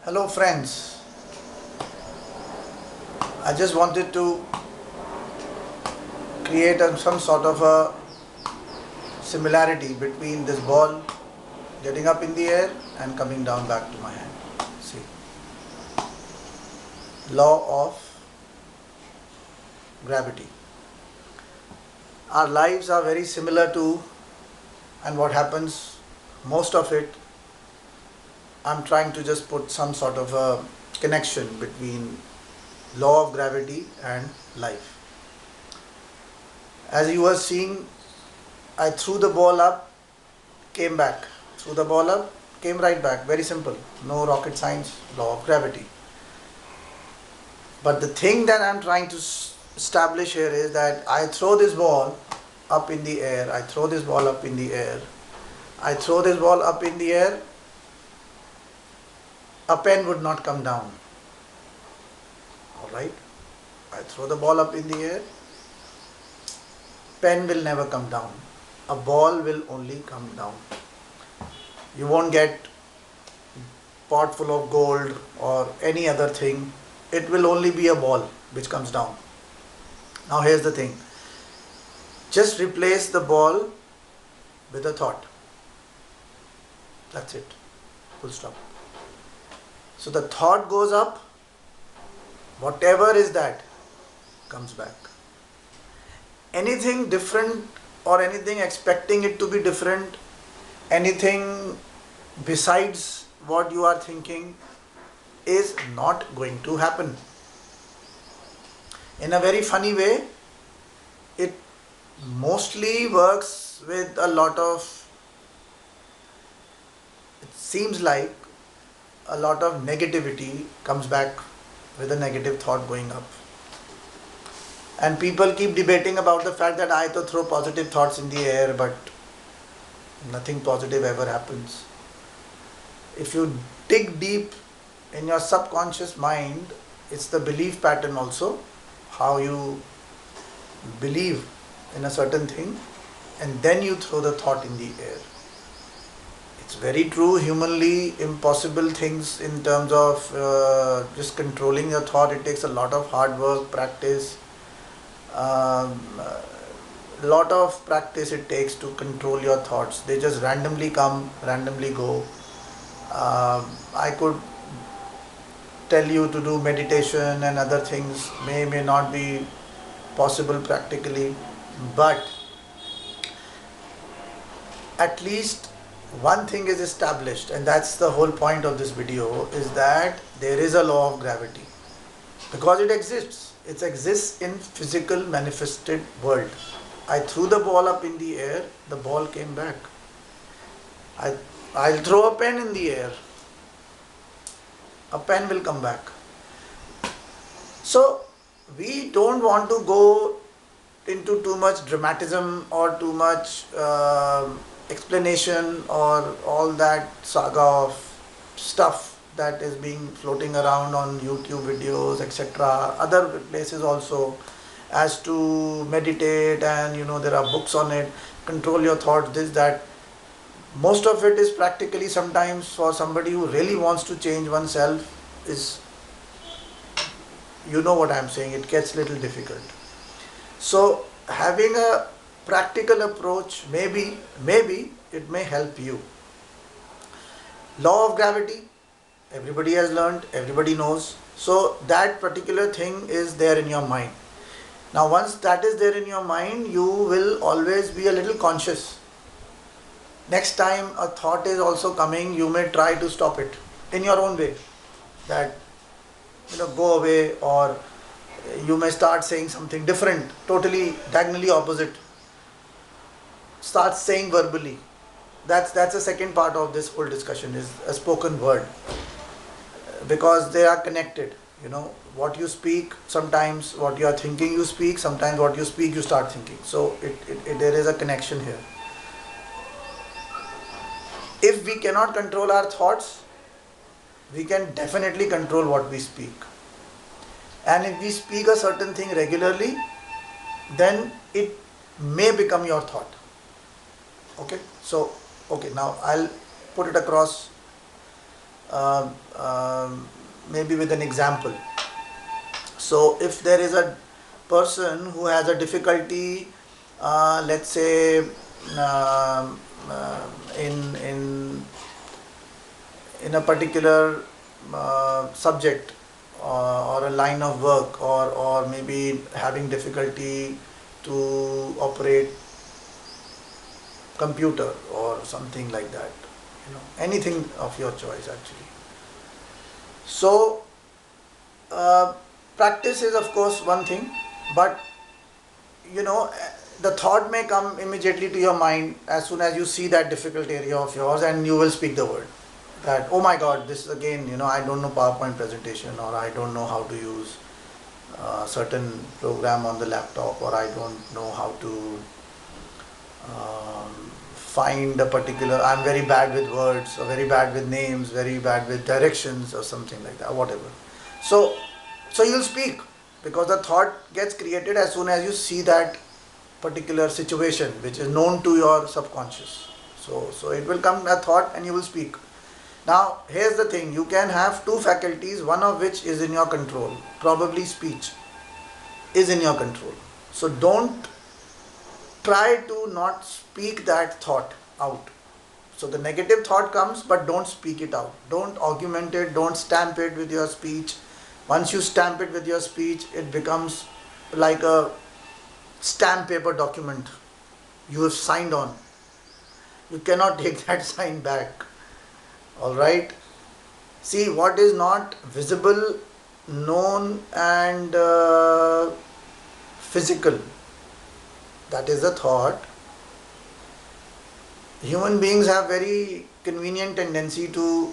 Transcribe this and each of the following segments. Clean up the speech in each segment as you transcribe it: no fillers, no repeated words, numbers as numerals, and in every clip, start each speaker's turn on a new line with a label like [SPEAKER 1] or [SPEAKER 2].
[SPEAKER 1] Hello friends, I just wanted to create some sort of a similarity between this ball getting up in the air and coming down back to my hand. See, law of gravity. Our lives are very similar to, and what happens, most of it, I'm trying to just put some sort of a connection between law of gravity and life. As you were seeing, I threw the ball up, came back. Threw the ball up, came right back. Very simple. No rocket science, law of gravity. But the thing that I'm trying to establish here is that I throw this ball up in the air, I throw this ball up in the air, I throw this ball up in the air, a pen would not come down. Alright? I throw the ball up in the air, pen will never come down. A ball will only come down. You won't get pot full of gold or any other thing. It will only be a ball which comes down. Now here's the thing. Just replace the ball with a thought. That's it. Full stop. So the thought goes up. Whatever is that comes back. Anything different or anything expecting it to be different, anything besides what you are thinking is not going to happen. In a very funny way, it mostly works with a lot of, it seems like a lot of negativity comes back with a negative thought going up. And people keep debating about the fact that I throw positive thoughts in the air, but nothing positive ever happens. If you dig deep in your subconscious mind, it's the belief pattern also, how you believe in a certain thing, and then you throw the thought in the air. It's very true, humanly impossible things in terms of just controlling your thought. It takes a lot of hard work, practice, lot of practice it takes to control your thoughts. They just randomly come, randomly go. I could tell you to do meditation and other things, may not be possible practically, but at least one thing is established, and that's the whole point of this video, is that there is a law of gravity, because it exists. It exists in physical manifested world. I threw the ball up in the air, the ball came back. I'll throw a pen in the air, a pen will come back. So we don't want to go into too much dramatism or too much explanation or all that saga of stuff that is being floating around on YouTube videos, etc., other places also, as to meditate, and there are books on it, control your thoughts, this, that. Most of it is practically, sometimes for somebody who really wants to change oneself, is, you know what I am saying, it gets little difficult. So having a practical approach, maybe it may help you. Law of gravity, everybody has learned, everybody knows. So that particular thing is there in your mind. Now once that is there in your mind, you will always be a little conscious. Next time a thought is also coming, you may try to stop it in your own way, that go away, or you may start saying something different, totally diagonally opposite. Start saying verbally. That's the second part of this whole discussion, is a spoken word, because they are connected. What you speak, sometimes what you are thinking you speak, sometimes what you speak you start thinking. So there is a connection here. If we cannot control our thoughts, we can definitely control what we speak. And if we speak a certain thing regularly, then it may become your thought. Okay, now I'll put it across uh, maybe with an example. So if there is a person who has a difficulty, let's say um, uh, in in in a particular subject, or a line of work, or maybe having difficulty to operate computer or something like that, anything of your choice actually. So uh, practice is of course one thing, but you know the thought may come immediately to your mind as soon as you see that difficult area of yours, and you will speak the word that, oh my god, this is again, I don't know PowerPoint presentation, or I don't know how to use certain program on the laptop, or I don't know how to find a particular, I'm very bad with words, or very bad with names, very bad with directions, or something like that, whatever. So so you'll speak, because the thought gets created as soon as you see that particular situation which is known to your subconscious. So it will come a thought and you will speak. Now here's the thing, you can have two faculties, one of which is in your control. Probably speech is in your control. So don't try to not speak that thought out. So the negative thought comes, but don't speak it out. Don't augment it, don't stamp it with your speech. Once you stamp it with your speech, it becomes like a stamp paper document you have signed on. You cannot take that sign back. Alright? See, what is not visible, known, and physical, that is the thought. Human beings have very convenient tendency to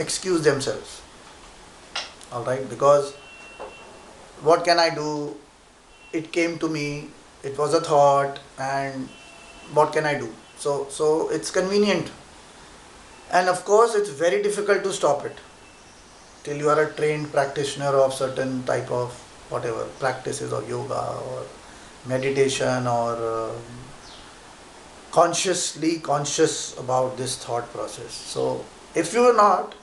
[SPEAKER 1] excuse themselves. Alright? Because what can I do? It came to me, it was a thought, and what can I do? So it's convenient. And of course, it's very difficult to stop it till you are a trained practitioner of certain type of whatever practices, or yoga, or meditation, or consciously conscious about this thought process. So if you are not,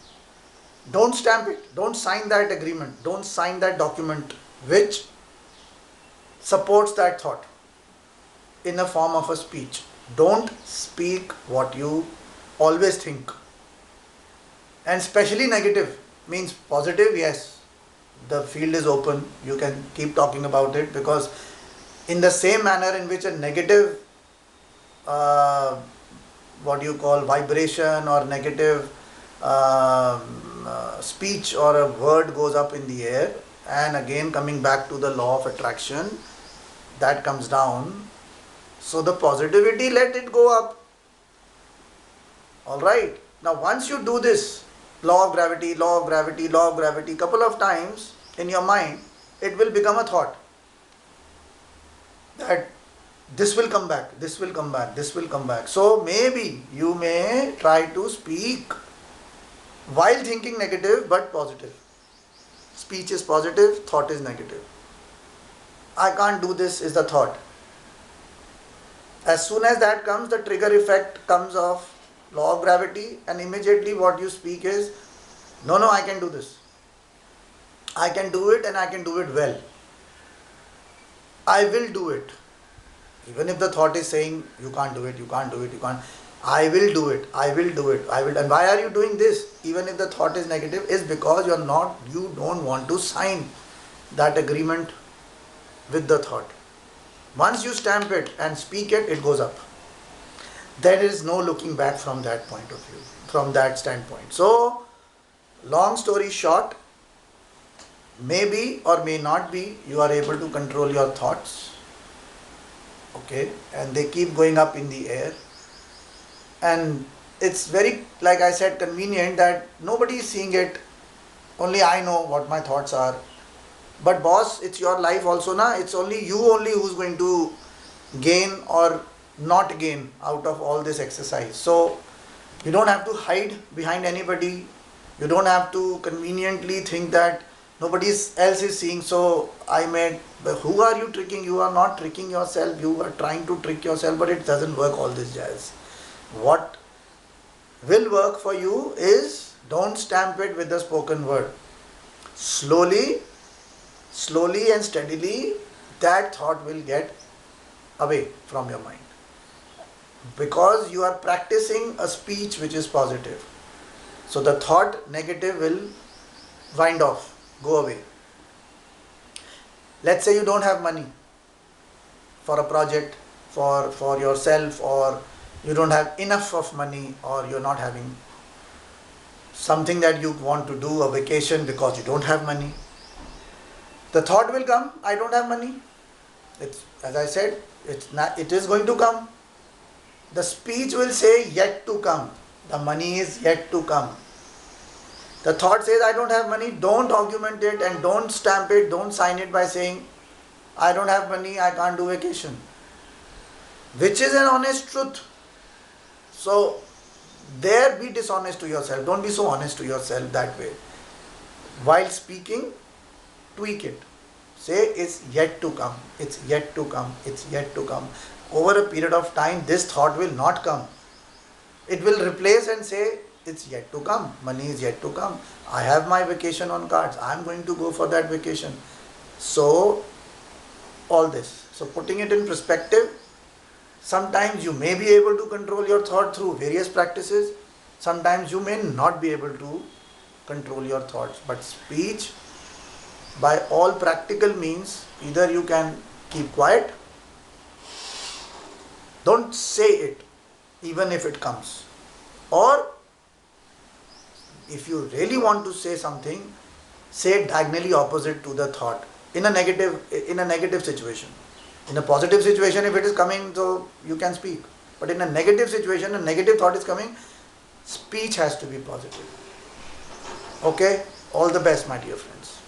[SPEAKER 1] don't stamp it, don't sign that agreement, don't sign that document which supports that thought in the form of a speech. Don't speak what you always think, and especially negative. Means positive, yes, the field is open, you can keep talking about it, because in the same manner in which a negative uh, what do you call vibration, or negative speech, or a word goes up in the air, and again coming back to the law of attraction, that comes down. So the positivity, let it go up. Alright. Now once you do this law of gravity, law of gravity, law of gravity couple of times in your mind, it will become a thought that this will come back, this will come back, this will come back. So maybe you may try to speak while thinking negative but positive. Speech is positive, thought is negative. I can't do this is the thought. As soon as that comes, the trigger effect comes of law of gravity, and immediately what you speak is, no, I can do this. I can do it, and I can do it well. I will do it. Even if the thought is saying, you can't do it, you can't do it, you can't. I will do it, I will do it, I will. And why are you doing this? Even if the thought is negative, is because you don't want to sign that agreement with the thought. Once you stamp it and speak it, it goes up. There is no looking back from that point of view, from that standpoint. So, long story short, maybe or may not be, you are able to control your thoughts. Okay, and they keep going up in the air. And it's very, like I said, convenient that nobody is seeing it. Only I know what my thoughts are. But boss, it's your life also, na? It's only you only who's going to gain or not gain out of all this exercise. So you don't have to hide behind anybody. You don't have to conveniently think that nobody else is seeing. So but who are you tricking? You are not tricking yourself. You are trying to trick yourself, but it doesn't work all this jazz. What will work for you is Don't stamp it with the spoken word. Slowly, slowly and steadily, that thought will get away from your mind, because you are practicing a speech which is positive. So the thought negative will wind off, go away. Let's say you don't have money for a project, for yourself, or you don't have enough of money, or you're not having something that you want to do, a vacation, because you don't have money. The thought will come, I don't have money. It's, as I said, it is going to come. The speech will say yet to come. The money is yet to come. The thought says I don't have money. Don't augment it and don't stamp it. Don't sign it by saying I don't have money, I can't do vacation, which is an honest truth. So there, be dishonest to yourself. Don't be so honest to yourself that way. While speaking, tweak it. Say it's yet to come. It's yet to come. It's yet to come. Over a period of time, this thought will not come. It will replace and say it's yet to come. Money is yet to come. I have my vacation on cards. I'm going to go for that vacation. So all this. So putting it in perspective, sometimes you may be able to control your thought through various practices. Sometimes you may not be able to control your thoughts. But speech, by all practical means, either you can keep quiet, don't say it even if it comes, or if you really want to say something, say it diagonally opposite to the thought in a negative situation. In a positive situation, if it is coming, so you can speak. But in a negative situation, a negative thought is coming, speech has to be positive. Okay? All the best, my dear friends.